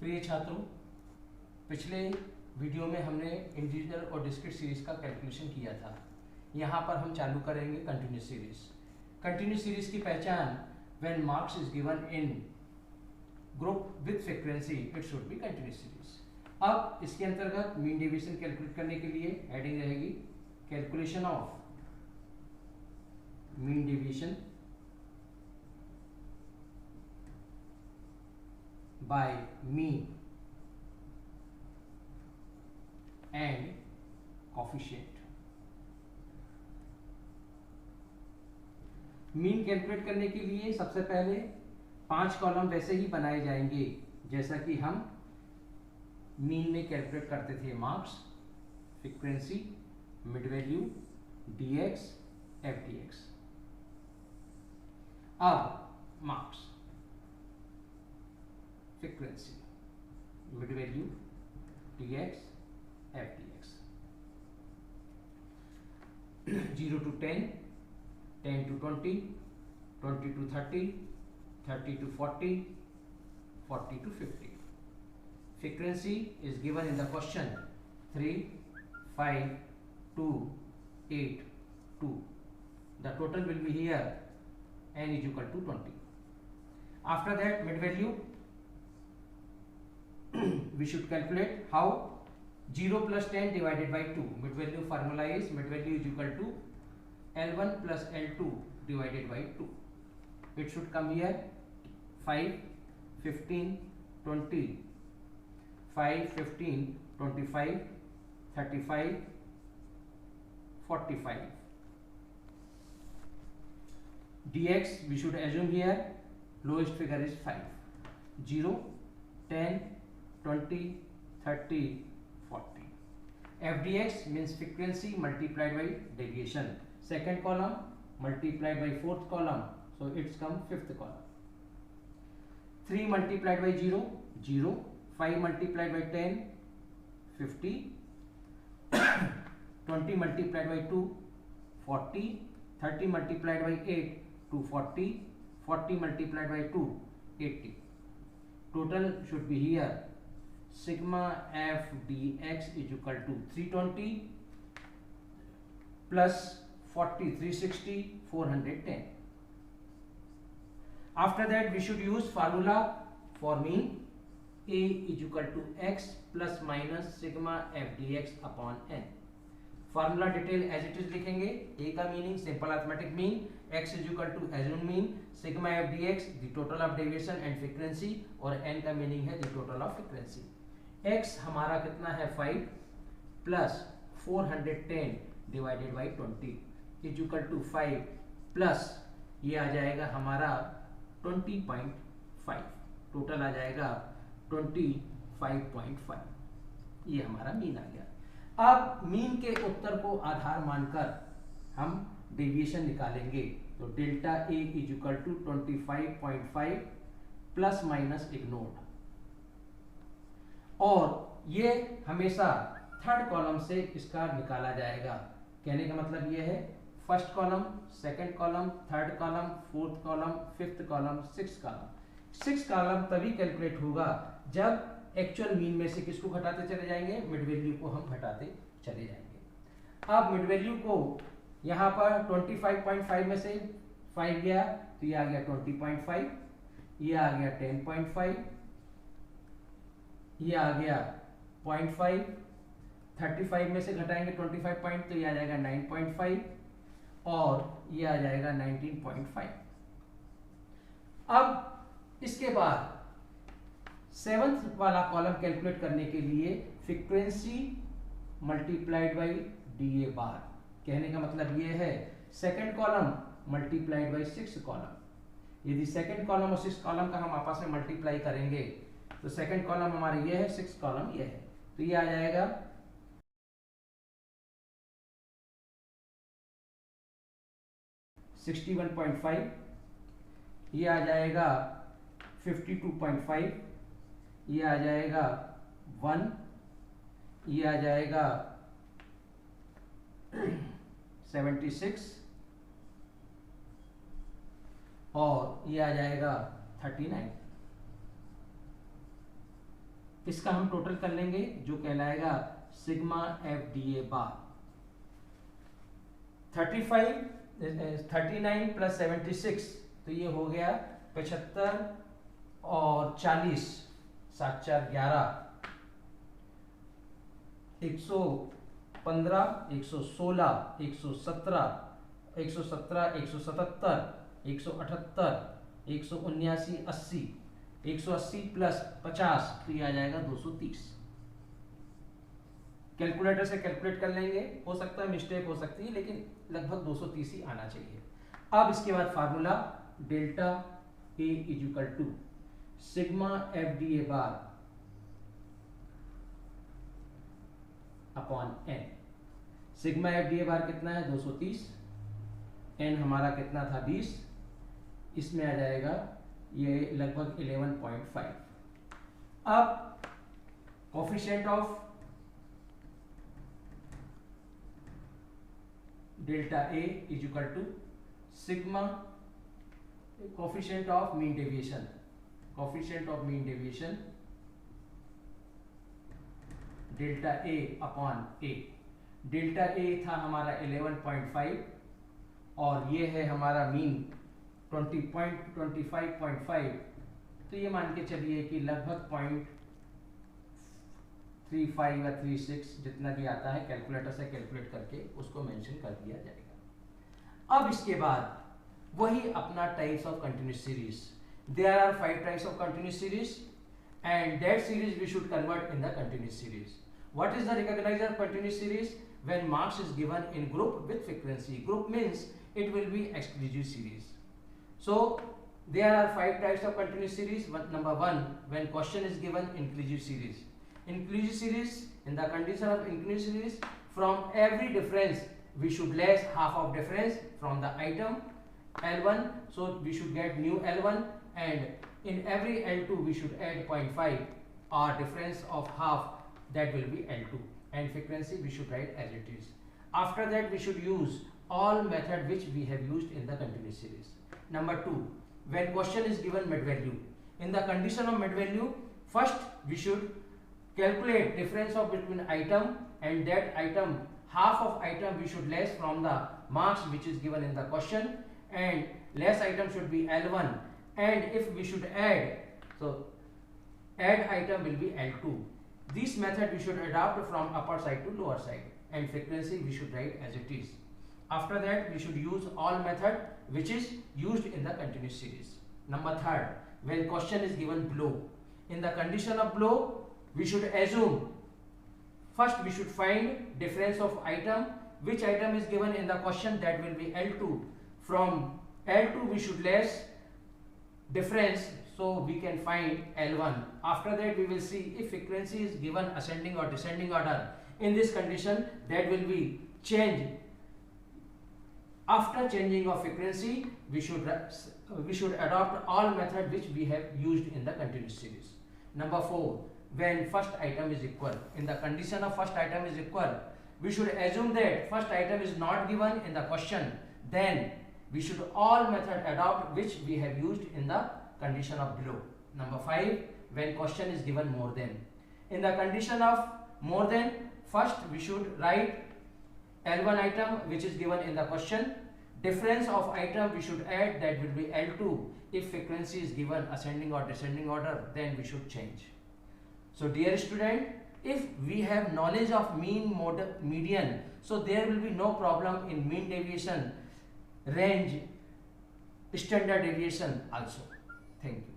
प्रिय छात्रों, पिछले वीडियो में हमने इंटीजर और डिस्क्रीट सीरीज का कैलकुलेशन किया था। यहाँ पर हम चालू करेंगे कंटिन्यूस सीरीज। कंटिन्यूस सीरीज की पहचान, when marks is given in group with frequency it should be continuous series. अब इसके अंतर्गत मीन डेविएशन कैलकुलेट करने के लिए हेडिंग रहेगी calculation of mean deviation by mean and coefficient। Mean calculate करने के लिए सबसे पहले 5 कॉलम वैसे ही बनाए जाएंगे जैसा कि हम मीन में कैलकुलेट करते थे। Marks, frequency, mid value, dx, fdx। अब marks, frequency, mid value, dx, fdx। 0 to 10, 10 to 20, 20 to 30, 30 to 40, 40 to 50। Frequency is given in the question 3, 5, 2, 8, 2. The total will be here n is equal to 20. After that, mid value we should calculate how 0 plus 10 divided by 2. Mid value formula is mid value is equal to L1 plus L2 divided by 2. It should come here 5, 15, 20, 5, 15, 25, 35, 45. dx we should assume here lowest figure is 5. 0, 10, 20, 30, 40. fdx means frequency multiplied by deviation. Second column multiplied by fourth column, so it's come fifth column. 3 multiplied by 0, 0. 5 multiplied by 10, 50. 20 multiplied by 2, 40. 30 multiplied by 8, 240. 40 multiplied by 2, 80. Total should be here sigma f dx is equal to 320 plus 40, 360, 410. After that we should use formula for mean. A is equal to x plus minus sigma f dx upon n. Formula detail as it is लिखेंगे। A का meaning simple arithmetic mean, x is equal to assumed mean, sigma f dx the total of deviation and frequency, और n का meaning है the total of frequency। x हमारा कितना है 5 plus 410 divided by 20 is equal to 5 plus ये आ जाएगा हमारा 20.5, टोटल आ जाएगा 25.5। ये हमारा मीन आ गया। अब मीन के उत्तर को आधार मानकर हम डेविएशन निकालेंगे। तो delta A is equal to 25.5 plus minus ignored, और ये हमेशा थर्ड कॉलम से इसका निकाला जाएगा। कहने का मतलब ये है first column, second column, third column, fourth column, fifth column, sixth column. Sixth column तभी कैलकुलेट होगा जब एक्चुअल मीन में से किसको घटाते चले जाएंगे, मिड वैल्यू को हम घटाते चले जाएंगे। अब मिड वैल्यू को यहाँ पर 25.5 में से 5 गया तो ये आ गया 20.5, ये आ गया 10.5, ये आ गया 0.5, 35 में से घटाएंगे 25 पॉइंट तो ये आ जाएगा 9.5, और ये आ जाएगा 19.5। अब इसके बाद सेवंथ वाला कॉलम कैलकुलेट करने के लिए frequency multiplied by D A bar. कहने का मतलब ये है second column multiplied by six column. यदि सेकंड कॉलम और सिक्स कॉलम का हम आपस में मल्टीप्लाई करेंगे तो सेकंड कॉलम हमारे ये है, सिक्स कॉलम ये है, तो ये आ जाएगा 61.5, ये आ जाएगा 52.5, ये आ जाएगा 1, ये आ जाएगा 76, और ये आ जाएगा 39। इसका हम टोटल कर लेंगे जो कहलाएगा sigma F D A bar. 39 plus 76 तो ये हो गया 75 और 40, 7 4 11, 115, 116, 117, 177, 178, 179, 80, 180 प्लस 50 तो ये आ जाएगा 230। कैलकुलेटर से कैलकुलेट कर लेंगे, हो सकता है मिस्टेक हो सकती है, लेकिन लगभग 230 ही आना चाहिए। अब इसके बाद formula delta A is equal to sigma F D A bar upon N. Sigma F D A bar कितना है 230, एन हमारा कितना था 20, इसमें आ जाएगा ये लगभग 11.5। अब coefficient of delta A is equal to sigma coefficient of mean deviation, coefficient of mean deviation delta A upon A. Delta A था हमारा 11.5 और ये है हमारा मीन 25.5, तो ये मान के चलिए कि लगभग 0.35 या 36 जितना भी आता है कैलकुलेटर से कैलकुलेट करके उसको मेंशन कर दिया जाएगा। अब इसके बाद वही अपना types of continuous series. There are 5 types of continuous series and that series we should convert in the continuous series. What is the recognizer of continuous series? When marks is given in group with frequency. Group means it will be exclusive series. So there are 5 types of continuous series. Number 1, when question is given inclusive series. Inclusive series, in the condition of inclusive series, from every difference we should less half of difference from the item L1, so we should get new L1, and in every L2 we should add 0.5 or difference of half, that will be L2, and frequency we should write as it is. After that we should use all method which we have used in the continuous series. Number 2, when question is given mid value. In the condition of mid value, first we should calculate difference of between item, and that item, half of item we should less from the marks which is given in the question, and less item should be L1, and if we should add, so add item will be L2. This method we should adopt from upper side to lower side, and frequency we should write as it is. After that we should use all method which is used in the continuous series. Number 3, when question is given below. In the condition of below, we should assume, first we should find difference of item, which item is given in the question, that will be L2. From L2 we should less difference, so we can find L1. After that we will see if frequency is given ascending or descending order. In this condition, that will be changed. After changing of frequency, we should adopt all method which we have used in the continuous series. Number 4, when first item is equal. In the condition of first item is equal, we should assume that first item is not given in the question, then we should all method adopt which we have used in the condition of below. Number 5, when question is given more than. In the condition of more than, first we should write L1 item which is given in the question, difference of item we should add, that will be L2. If frequency is given ascending or descending order, then we should change. So dear student, if we have knowledge of mean, median, so there will be no problem in mean deviation, range, standard deviation also. Thank you.